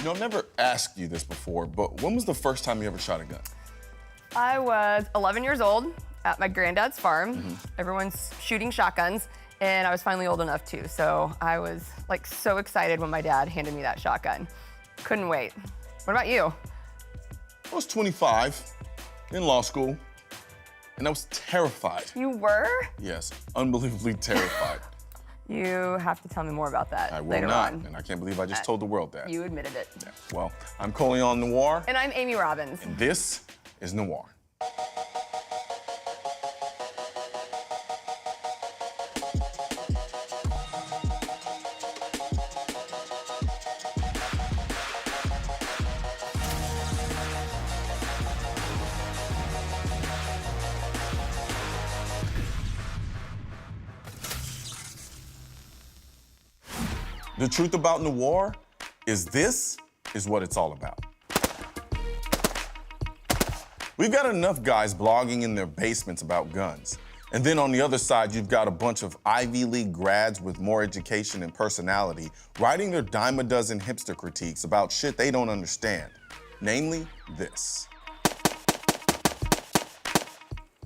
You know, I've never asked you this before, but when was the first time you ever shot a gun? I was 11 years old at my granddad's farm. Everyone's shooting shotguns, and I was finally old enough too. So I was like so excited when my dad handed me that shotgun. Couldn't wait. What about you? I was 25, in law school, and I was terrified. You were? Yes, unbelievably terrified. You have to tell me more about that I will later not, on. and I can't believe I just told the world that. You admitted it. Yeah. Well, I'm Colion Noir, And I'm Amy Robbins. and this is Noir. The truth about Noir is this is what it's all about. We've got enough guys blogging in their basements about guns. And then on the other side, you've got a bunch of Ivy League grads with more education and personality writing their dime a dozen hipster critiques about shit they don't understand. Namely, this.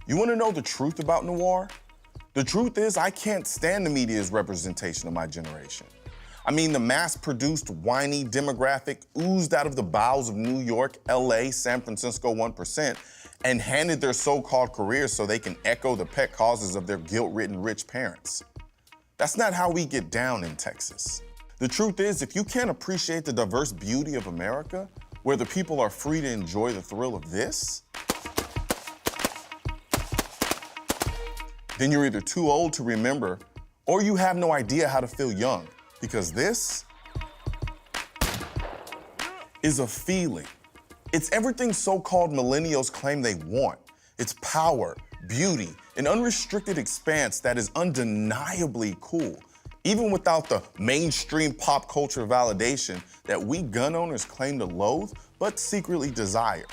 You wanna know the truth about Noir? The truth is I can't stand the media's representation of my generation. I mean, the mass-produced, whiny demographic oozed out of the bowels of New York, LA, San Francisco 1%, and handed their so-called careers so they can echo the pet causes of their guilt-ridden rich parents. That's not how we get down in Texas. The truth is, if you can't appreciate the diverse beauty of America, where the people are free to enjoy the thrill of this, then you're either too old to remember, or you have no idea how to feel young. Because this is a feeling. It's everything so-called millennials claim they want. It's power, beauty, an unrestricted expanse that is undeniably cool, even without the mainstream pop culture validation that we gun owners claim to loathe, but secretly desire.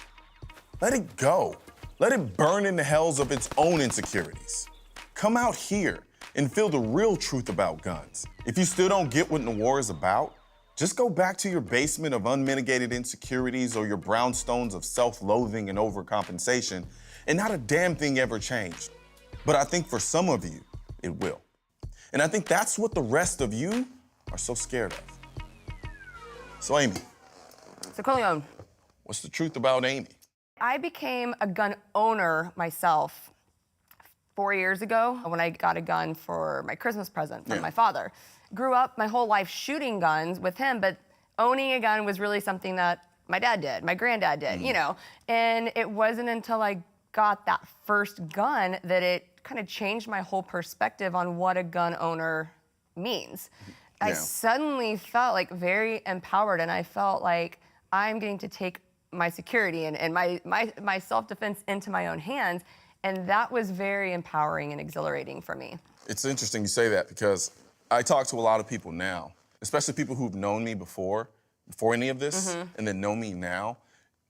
Let it go. Let it burn in the hells of its own insecurities. Come out here and feel the real truth about guns. If you still don't get what Noir is about, just go back to your basement of unmitigated insecurities or your brownstones of self-loathing and overcompensation, and not a damn thing ever changed. But I think for some of you, it will. And I think that's what the rest of you are so scared of. So Amy. So Colion. What's the truth about Amy? I became a gun owner myself 4 years ago when I got a gun for my Christmas present from my father. Grew up my whole life shooting guns with him, but owning a gun was really something that my dad did, my granddad did, you know? And it wasn't until I got that first gun that it kind of changed my whole perspective on what a gun owner means. Yeah. I suddenly felt like very empowered, and I felt like I'm getting to take my security and my self-defense into my own hands. And that was very empowering and exhilarating for me. It's interesting you say that because I talk to a lot of people now, especially people who've known me before any of this, and then know me now.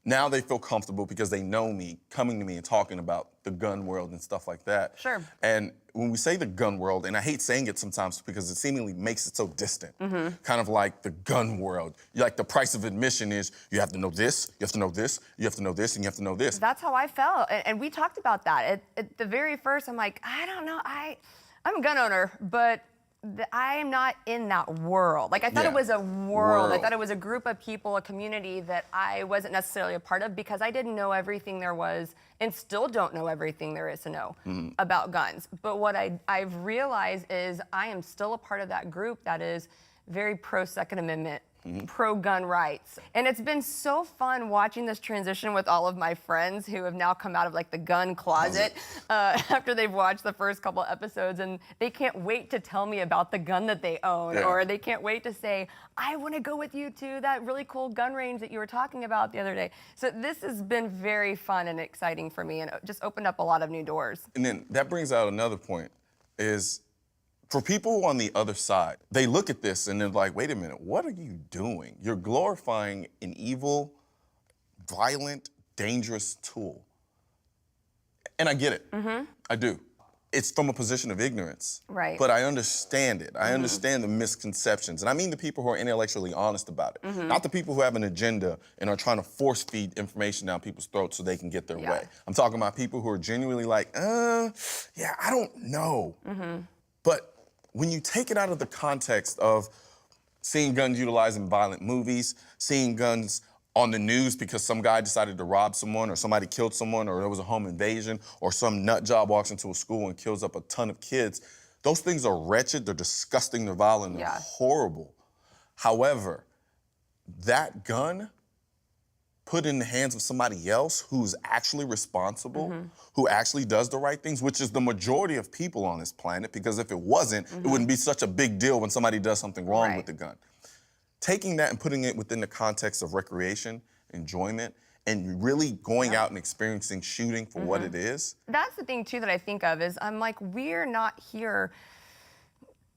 Now they feel comfortable because they know me, coming to me and talking about the gun world and stuff like that. Sure. And when we say the gun world, and I hate saying it sometimes because it seemingly makes it so distant, kind of like the gun world. Like the price of admission is you have to know this, you have to know this, you have to know this, and you have to know this. That's how I felt, and we talked about that. At the very first, I'm like, I don't know, I'm a gun owner, but I am not in that world. Like, I thought it was a world. I thought it was a group of people, a community that I wasn't necessarily a part of because I didn't know everything there was and still don't know everything there is to know about guns. But what I've realized is I am still a part of that group that is very pro-Second Amendment, pro-gun rights. And it's been so fun watching this transition with all of my friends who have now come out of like the gun closet after they've watched the first couple episodes, and they can't wait to tell me about the gun that they own, or they can't wait to say, I want to go with you to that really cool gun range that you were talking about the other day. So this has been very fun and exciting for me, and it just opened up a lot of new doors. And then that brings out another point is, for people on the other side, they look at this and they're like, wait a minute, what are you doing? You're glorifying an evil, violent, dangerous tool. And I get it. I do. it's from a position of ignorance. Right. But I understand it. I understand the misconceptions. And I mean the people who are intellectually honest about it. Not the people who have an agenda and are trying to force feed information down people's throats so they can get their way. I'm talking about people who are genuinely like, yeah, I don't know. But when you take it out of the context of seeing guns utilized in violent movies, seeing guns on the news because some guy decided to rob someone or somebody killed someone or there was a home invasion or some nut job walks into a school and kills up a ton of kids, those things are wretched, they're disgusting, they're violent, they're horrible. However, that gun put in the hands of somebody else who's actually responsible, who actually does the right things, which is the majority of people on this planet, because if it wasn't, it wouldn't be such a big deal when somebody does something wrong with the gun. Taking that and putting it within the context of recreation, enjoyment, and really going out and experiencing shooting for what it is. That's the thing, too, that I think of is I'm like, we're not here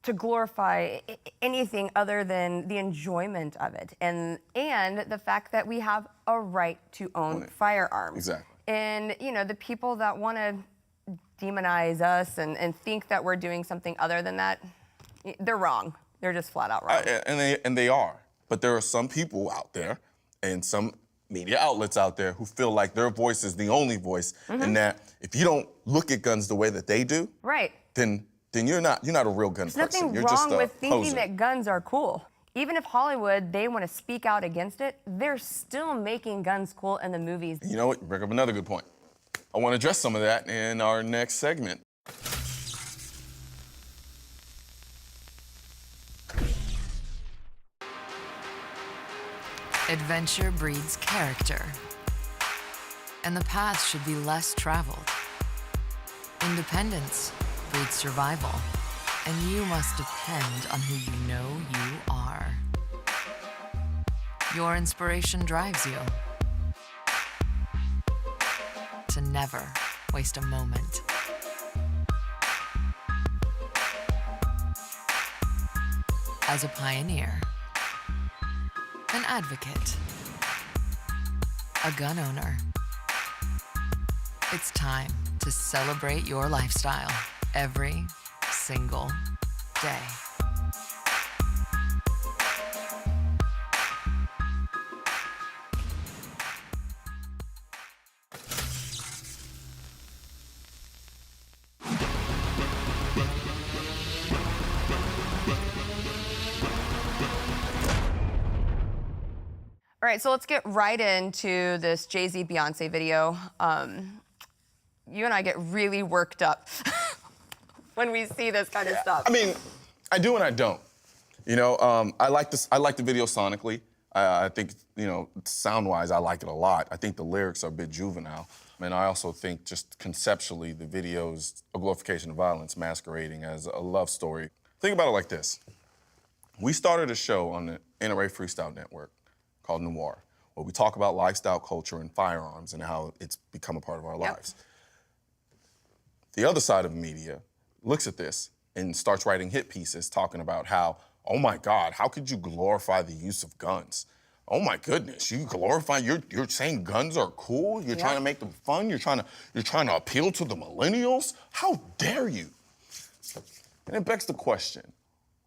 to glorify anything other than the enjoyment of it and the fact that we have a right to own firearms. Exactly. And, you know, the people that want to demonize us and think that we're doing something other than that, they're wrong. They're just flat out wrong. And they are. But there are some people out there and some media outlets out there who feel like their voice is the only voice, and that if you don't look at guns the way that they do, then you're not a real gun person. There's nothing You're wrong just a with thinking poser. that guns are cool. Even if Hollywood, they want to speak out against it, they're still making guns cool in the movies. You know what? You bring up another good point. I want to address some of that in our next segment. Adventure breeds character, and the path should be less traveled. Independence breeds survival, and you must depend on who you know you are. Your inspiration drives you to never waste a moment. As a pioneer, an advocate, a gun owner, it's time to celebrate your lifestyle every single day. All right, so let's get right into this Jay-Z Beyonce video. You and I get really worked up when we see this kind of stuff. I mean, I do and I don't. You know, I like this. I like the video sonically. I think, you know, sound-wise, I like it a lot. I think the lyrics are a bit juvenile. And I also think just conceptually, the video is a glorification of violence masquerading as a love story. Think about it like this. We started a show on the NRA Freestyle Network called Noir, where we talk about lifestyle culture and firearms and how it's become a part of our lives. The other side of media looks at this and starts writing hit pieces talking about how, oh my God, how could you glorify the use of guns? Oh my goodness, you glorify, you're saying guns are cool? You're trying to make them fun? You're trying to appeal to the millennials? How dare you? And it begs the question,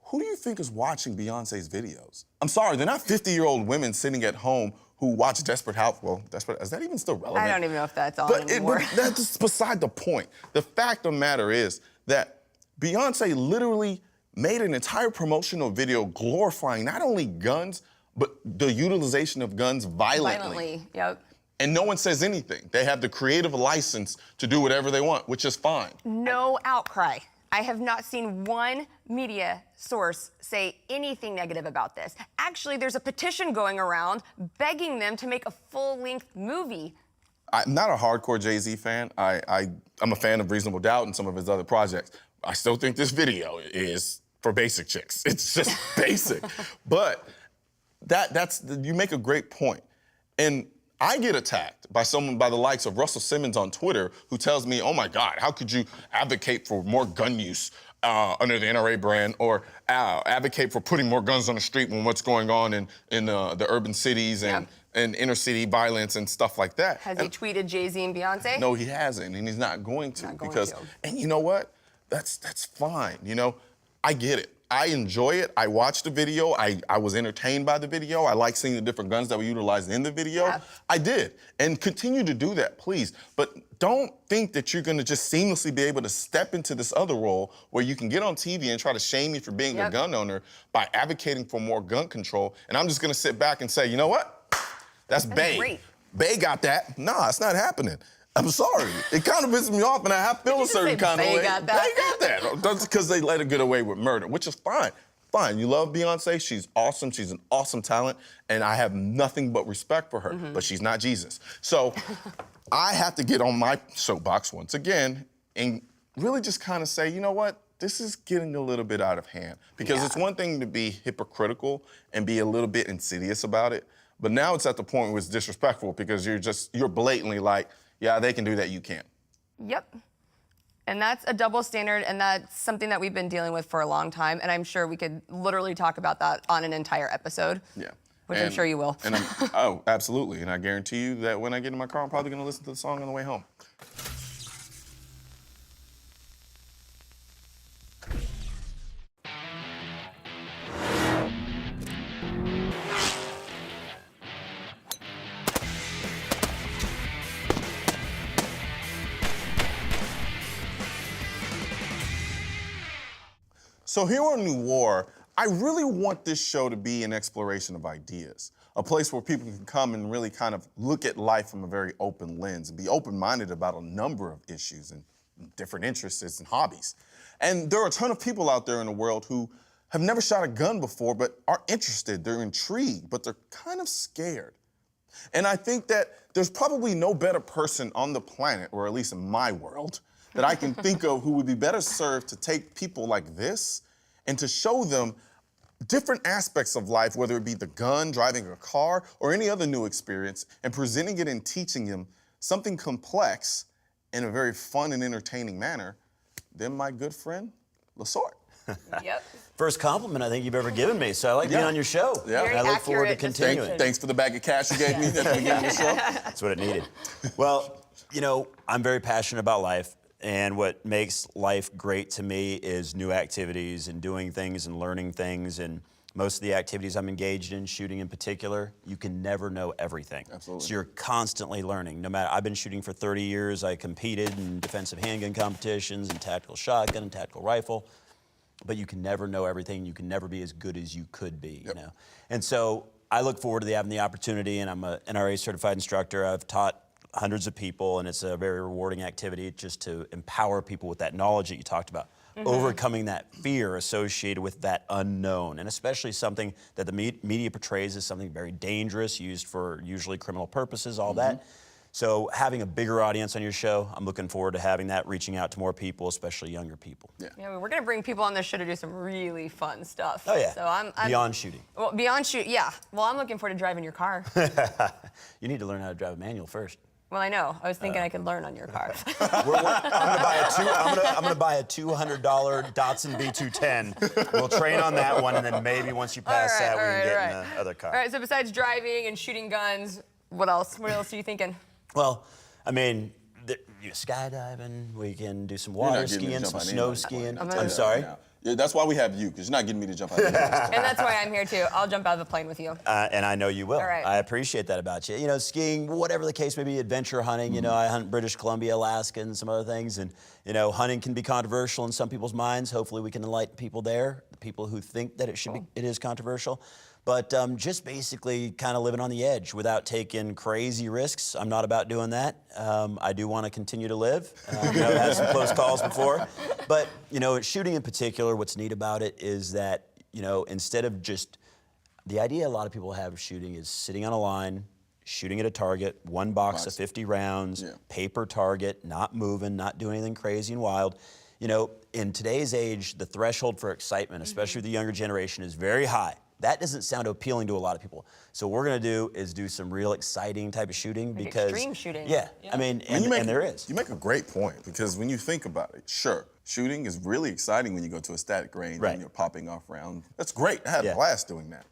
who do you think is watching Beyonce's videos? I'm sorry, they're not 50-year-old women sitting at home who watch Desperate Housewives. Well, Desperate, is that even still relevant? I don't even know if that's on anymore. But that's beside the point. The fact of the matter is that Beyonce literally made an entire promotional video glorifying not only guns, but the utilization of guns violently. And no one says anything. They have the creative license to do whatever they want, which is fine. No outcry. I have not seen one media source say anything negative about this. Actually, there's a petition going around begging them to make a full-length movie. I'm not a hardcore Jay-Z fan. I'm a fan of Reasonable Doubt and some of his other projects. I still think this video is for basic chicks. It's just basic. But you make a great point. And I get attacked by the likes of Russell Simmons on Twitter who tells me, oh my God, how could you advocate for more gun use under the NRA brand or advocate for putting more guns on the street when what's going on in the urban cities and inner city violence and stuff like that. Has he tweeted Jay-Z and Beyonce? No, he hasn't, and he's not going to. And you know what? that's fine, you know? I get it. I enjoy it. I watched the video. I was entertained by the video. I like seeing the different guns that were utilized in the video. Yeah. I did. And continue to do that, please. But don't think that you're gonna just seamlessly be able to step into this other role where you can get on TV and try to shame me for being a gun owner by advocating for more gun control. And I'm just gonna sit back and say, you know what? That's Bay. Great. Bay got that. Nah, it's not happening. I'm sorry. It kind of pisses me off, and I feel a certain kind of way. They got that. They got that. Because they let her get away with murder, which is fine. Fine. You love Beyonce. She's awesome. She's an awesome talent, and I have nothing but respect for her. But she's not Jesus. So I have to get on my soapbox once again and really just kind of say, you know what? This is getting a little bit out of hand. Because it's one thing to be hypocritical and be a little bit insidious about it, but now it's at the point where it's disrespectful because you're blatantly like, yeah, they can do that, you can't. Yep. And that's a double standard, and that's something that we've been dealing with for a long time, and I'm sure we could literally talk about that on an entire episode. Yeah. Which I'm sure you will. And oh, absolutely. And I guarantee you that when I get in my car, I'm probably gonna listen to the song on the way home. So here on Noir, I really want this show to be an exploration of ideas, a place where people can come and really kind of look at life from a very open lens and be open-minded about a number of issues and different interests and hobbies. And there are a ton of people out there in the world who have never shot a gun before but are interested, they're intrigued, but they're kind of scared. And I think that there's probably no better person on the planet, or at least in my world, that I can think of who would be better served to take people like this and to show them different aspects of life, whether it be the gun, driving a car, or any other new experience, and presenting it and teaching them something complex in a very fun and entertaining manner, than my good friend, LaSort. Yep. First compliment I think you've ever given me, so I like being on your show. Yeah. Very And I look forward to accurate continuing. description. Thanks for the bag of cash you gave me at the beginning of the show. That's what it needed. Well, you know, I'm very passionate about life, and what makes life great to me is new activities and doing things and learning things. And most of the activities I'm engaged in, shooting in particular, you can never know everything. Absolutely. So you're constantly learning. No matter, I've been shooting for 30 years. I competed in defensive handgun competitions and tactical shotgun and tactical rifle. But you can never know everything. You can never be as good as you could be, you know. And so I look forward to having the opportunity, and I'm an NRA certified instructor. I've taught hundreds of people, and it's a very rewarding activity just to empower people with that knowledge that you talked about. Overcoming that fear associated with that unknown, and especially something that the media portrays as something very dangerous, used for usually criminal purposes, all that. So having a bigger audience on your show, I'm looking forward to having that, reaching out to more people, especially younger people. Yeah, we're gonna bring people on this show to do some really fun stuff. Oh yeah, So I'm beyond shooting. Well, beyond shoot, yeah. Well, I'm looking forward to driving your car. You need to learn how to drive a manual first. Well, I know. I was thinking I could learn on your car. I'm gonna buy a $200 Datsun B210. We'll train on that one, and then maybe once you pass that, we can get in the other car. All right. So besides driving and shooting guns, what else? What else are you thinking? Well, I mean, skydiving. We can do some water skiing, some snow skiing. I'm sorry. Yeah, that's why we have you, because you're not getting me to jump out of the plane. And that's why I'm here too. I'll jump out of the plane with you. And I know you will. All right. I appreciate that about you. You know, skiing, whatever the case may be, adventure hunting. You know, I hunt British Columbia, Alaska, and some other things. And, you know, hunting can be controversial in some people's minds. Hopefully we can enlighten people there, the people who think that it is controversial. But just basically kind of living on the edge without taking crazy risks. I'm not about doing that. I do want to continue to live. You know, I've had some close calls before. But, you know, shooting in particular, what's neat about it is that, you know, instead of just, the idea a lot of people have of shooting is sitting on a line, shooting at a target, one box of 50 rounds, paper target, not moving, not doing anything crazy and wild. You know, in today's age, the threshold for excitement, especially with the younger generation, is very high. That doesn't sound appealing to a lot of people. So what we're gonna do is do some real exciting type of shooting, Like because extreme shooting. Yeah, I mean, and there is. You make a great point, because when you think about it, sure, shooting is really exciting when you go to a static range and you're popping off rounds. That's great. I had a blast doing that.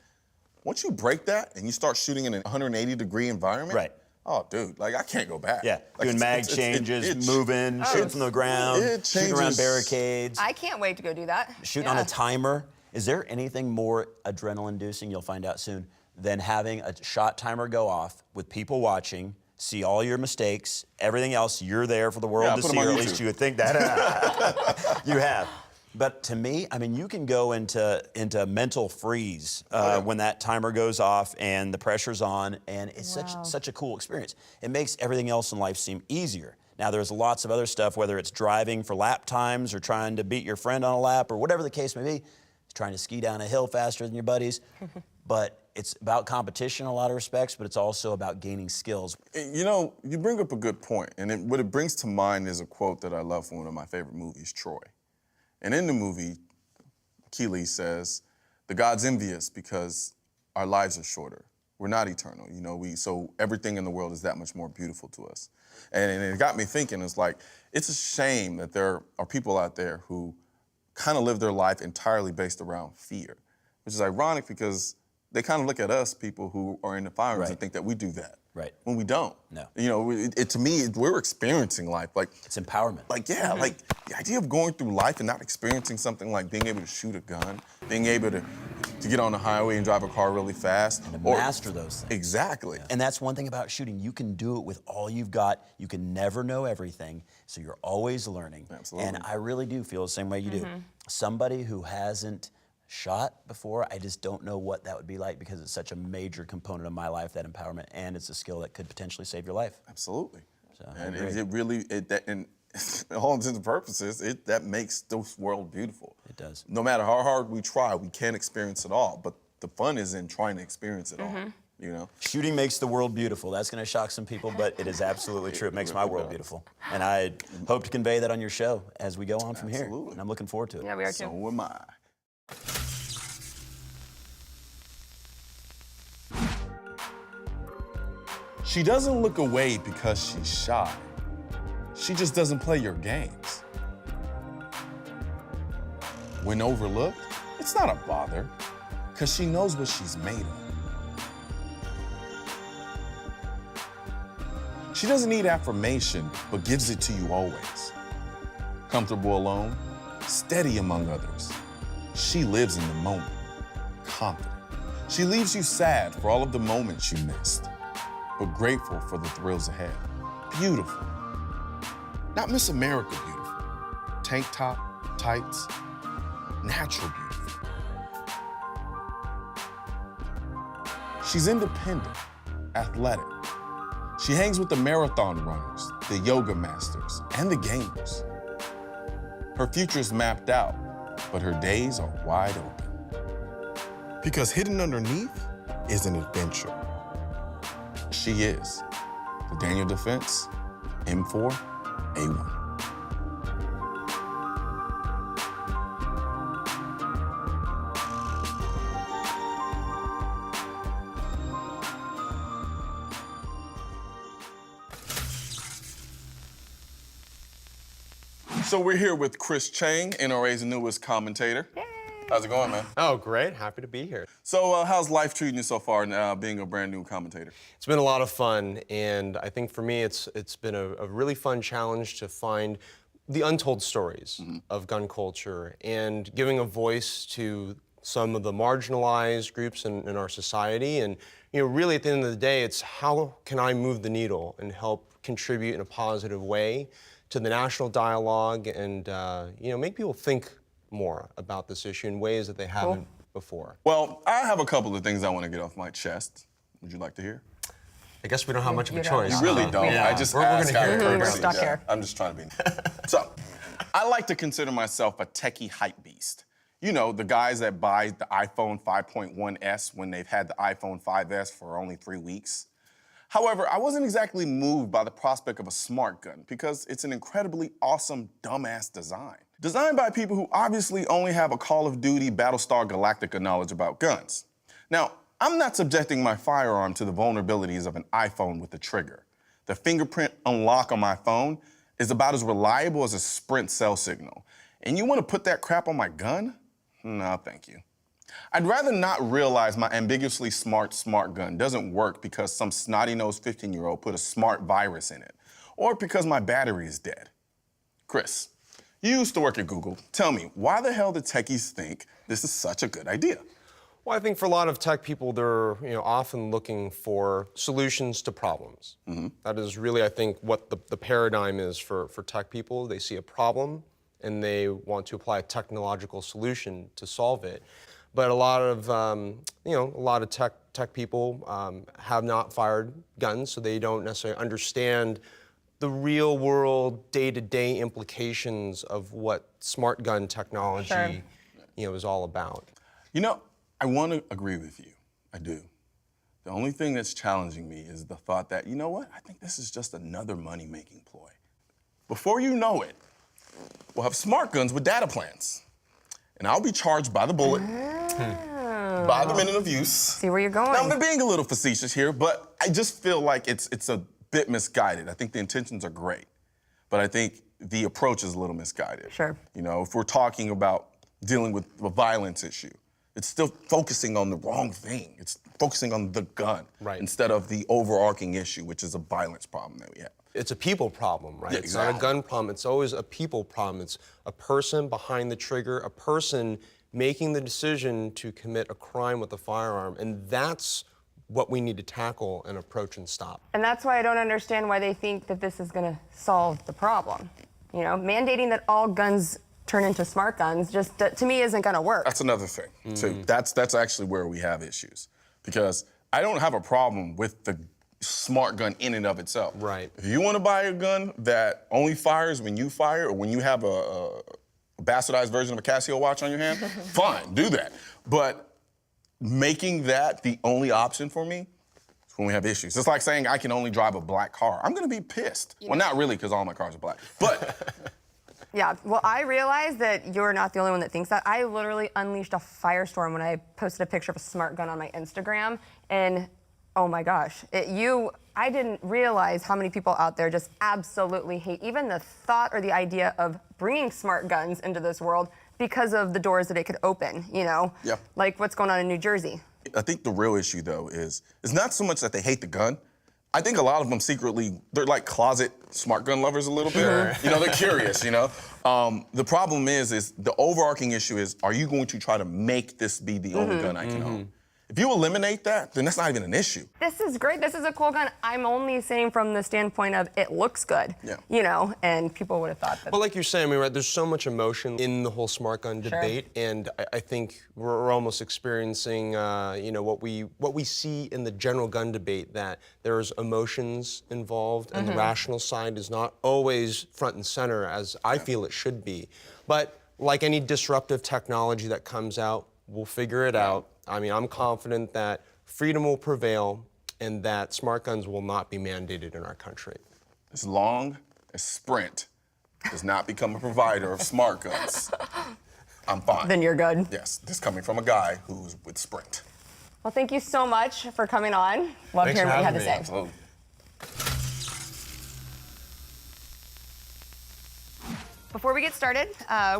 Once you break that and you start shooting in a 180-degree environment, Oh, dude, like I can't go back. Yeah, like, doing mag changes, moving, shooting from the ground, shooting around barricades. I can't wait to go do that. Shooting on a timer. Is there anything more adrenaline-inducing, you'll find out soon, than having a shot timer go off with people watching, see all your mistakes, everything else, you're there for the world to see, or at least you would think that. You have. But to me, I mean, you can go into mental freeze when that timer goes off and the pressure's on, and it's such a cool experience. It makes everything else in life seem easier. Now, there's lots of other stuff, whether it's driving for lap times or trying to beat your friend on a lap or whatever the case may be, trying to ski down a hill faster than your buddies. But it's about competition in a lot of respects, but it's also about gaining skills. You know, you bring up a good point, and what it brings to mind is a quote that I love from one of my favorite movies, Troy. And in the movie, Achilles says, the gods envy us because our lives are shorter. We're not eternal, you know, so everything in the world is that much more beautiful to us. And it got me thinking, it's like, it's a shame that there are people out there who kind of live their life entirely based around fear, which is ironic because they kind of look at us, people who are in the firearms, and think that we do that. Right. When we don't. No. You know, to me, we're experiencing life. Like, it's empowerment. Like, yeah, like the idea of going through life and not experiencing something like being able to shoot a gun, being able to get on the highway and drive a car really fast. And to master those things. Exactly. And that's one thing about shooting. You can do it with all you've got. You can never know everything, so you're always learning. Absolutely. And I really do feel the same way you do. Somebody who hasn't shot before, I just don't know what that would be like because it's such a major component of my life, that empowerment, and it's a skill that could potentially save your life. Absolutely. So, and it really, in all intents and purposes, that makes this world beautiful. It does. No matter how hard we try, we can't experience it all, but the fun is in trying to experience it all, you know? Shooting makes the world beautiful. That's going to shock some people, but it is absolutely true. It makes my world beautiful. And I hope to convey that on your show as we go on from here. And I'm looking forward to it. Yeah, we are too. So am I. She doesn't look away because she's shy. She just doesn't play your games. When overlooked, it's not a bother, because she knows what she's made of. She doesn't need affirmation, but gives it to you always. Comfortable alone, steady among others. She lives in the moment, confident. She leaves you sad for all of the moments you missed, but grateful for the thrills ahead. Beautiful. Not Miss America beautiful. Tank top, tights, natural beautiful. She's independent, athletic. She hangs with the marathon runners, the yoga masters, and the gamers. Her future's mapped out, but her days are wide open. Because hidden underneath is an adventure. She is the Daniel Defense M4A1. So we're here with Chris Chang, NRA's newest commentator. Yay. How's it going, man? Oh, great. Happy to be here. So how's life treating you so far now, being a brand new commentator? It's been a lot of fun, and I think for me it's been a really fun challenge to find the untold stories of gun culture and giving a voice to some of the marginalized groups in our society. And you know, really at the end of the day, it's how can I move the needle and help contribute in a positive way to the national dialogue and you know, make people think more about this issue in ways that they haven't before. Well, I have a couple of things I want to get off my chest. Would you like to hear? I guess we don't have much of a choice. You really don't. Yeah. I just We're ask gonna out of hear it. courtesy. We're stuck here. I'm just trying to be. So, I like to consider myself a techie hype beast. You know, the guys that buy the iPhone 5.1s when they've had the iPhone 5S for only 3 weeks. However, I wasn't exactly moved by the prospect of a smart gun because it's an incredibly awesome, dumbass design. Designed by people who obviously only have a Call of Duty Battlestar Galactica knowledge about guns. Now, I'm not subjecting my firearm to the vulnerabilities of an iPhone with a trigger. The fingerprint unlock on my phone is about as reliable as a Sprint cell signal. And you want to put that crap on my gun? No, thank you. I'd rather not realize my ambiguously smart gun doesn't work because some snotty-nosed 15-year-old put a smart virus in it, or because my battery is dead. Chris, you used to work at Google. Tell me, why the hell do techies think this is such a good idea? Well, I think for a lot of tech people, they're often looking for solutions to problems. That is really, I think, what the paradigm is for tech people. They see a problem and they want to apply a technological solution to solve it. But a lot of tech people have not fired guns, so they don't necessarily understand the real world, day-to-day implications of what smart gun technology, is all about. I want to agree with you. I do. The only thing that's challenging me is the thought that, I think this is just another money-making ploy. Before you know it, we'll have smart guns with data plans. And I'll be charged by the bullet, by the minute of use. See where you're going. Now, I'm being a little facetious here, but I just feel like it's a bit misguided. I think the intentions are great, but I think the approach is a little misguided. Sure. If we're talking about dealing with a violence issue, it's still focusing on the wrong thing. It's focusing on the gun instead of the overarching issue, which is a violence problem that we have. It's a people problem, right? Yeah, It's not a gun problem. It's always a people problem. It's a person behind the trigger, a person making the decision to commit a crime with a firearm, and that's what we need to tackle and approach and stop. And that's why I don't understand why they think that this is going to solve the problem. Mandating that all guns turn into smart guns just, to me, isn't going to work. That's another thing. So that's actually where we have issues. Because I don't have a problem with the smart gun in and of itself. Right. If you want to buy a gun that only fires when you fire or when you have a bastardized version of a Casio watch on your hand, fine, do that. But making that the only option for me is when we have issues. It's like saying I can only drive a black car. I'm going to be pissed. Well, not really, because all my cars are black. But yeah, well, I realize that you're not the only one that thinks that. I literally unleashed a firestorm when I posted a picture of a smart gun on my Instagram, and oh my gosh, I didn't realize how many people out there just absolutely hate even the thought or the idea of bringing smart guns into this world because of the doors that it could open, Yeah. Like what's going on in New Jersey. I think the real issue, though, is it's not so much that they hate the gun. I think a lot of them secretly, they're like closet smart gun lovers a little bit. They're curious, The problem is the overarching issue is, are you going to try to make this be the only gun I can own? If you eliminate that, then that's not even an issue. This is great. This is a cool gun. I'm only saying from the standpoint of it looks good. Yeah. And people would have thought that. Well, like you're saying, right, there's so much emotion in the whole smart gun debate, and I think we're almost experiencing, what we see in the general gun debate, that there's emotions involved, and the rational side is not always front and center as I feel it should be. But like any disruptive technology that comes out, we'll figure it out. I mean, I'm confident that freedom will prevail and that smart guns will not be mandated in our country. As long as Sprint does not become a provider of smart guns, I'm fine. Then you're good. Yes, this coming from a guy who's with Sprint. Well, thank you so much for coming on. Love hearing what you had to say. Absolutely. Before we get started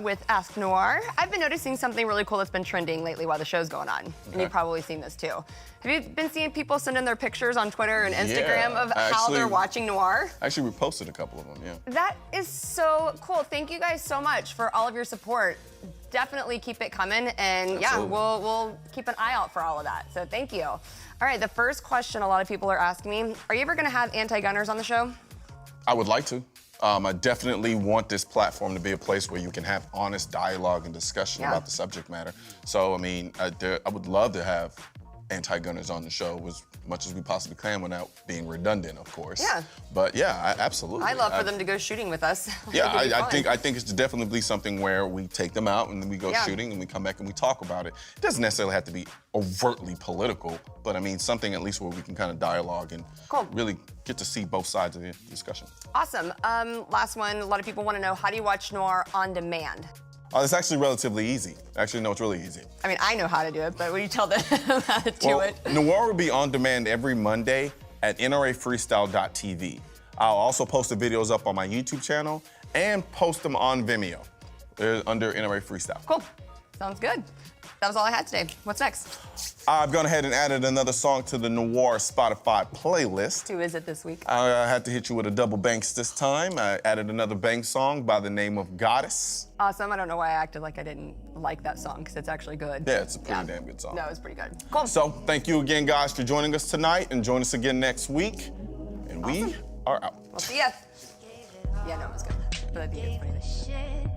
with Ask Noir, I've been noticing something really cool that's been trending lately while the show's going on. And you've probably seen this too. Have you been seeing people send in their pictures on Twitter and Instagram of how they're watching Noir? Actually, we posted a couple of them, yeah. That is so cool. Thank you guys so much for all of your support. Definitely keep it coming. And yeah, we'll keep an eye out for all of that. So thank you. All right, the first question a lot of people are asking me, are you ever gonna have anti-gunners on the show? I would like to. I definitely want this platform to be a place where you can have honest dialogue and discussion about the subject matter. So, I mean, I would love to have anti-gunners on the show as much as we possibly can without being redundant, of course. Yeah. But yeah, absolutely. I'd love for them to go shooting with us. Yeah, I think it's definitely something where we take them out and then we go shooting and we come back and we talk about it. It doesn't necessarily have to be overtly political, but I mean something at least where we can kind of dialogue and really get to see both sides of the discussion. Awesome. Last one, a lot of people want to know, how do you watch Noir on demand? It's actually relatively easy. Actually, no, it's really easy. I mean, I know how to do it, but will you tell them how to do it? Noir will be on demand every Monday at nrafreestyle.tv. I'll also post the videos up on my YouTube channel and post them on Vimeo under NRA Freestyle. Cool. Sounds good. That was all I had today. What's next? I've gone ahead and added another song to the Noir Spotify playlist. Who is it this week? I had to hit you with a double banks this time. I added another bank song by the name of Goddess. Awesome. I don't know why I acted like I didn't like that song, because it's actually good. Yeah, it's a pretty damn good song. No, it was pretty good. Cool. So thank you again, guys, for joining us tonight, and join us again next week. And we are out. We'll see ya. Yeah, no, it was good. But I think it's funny.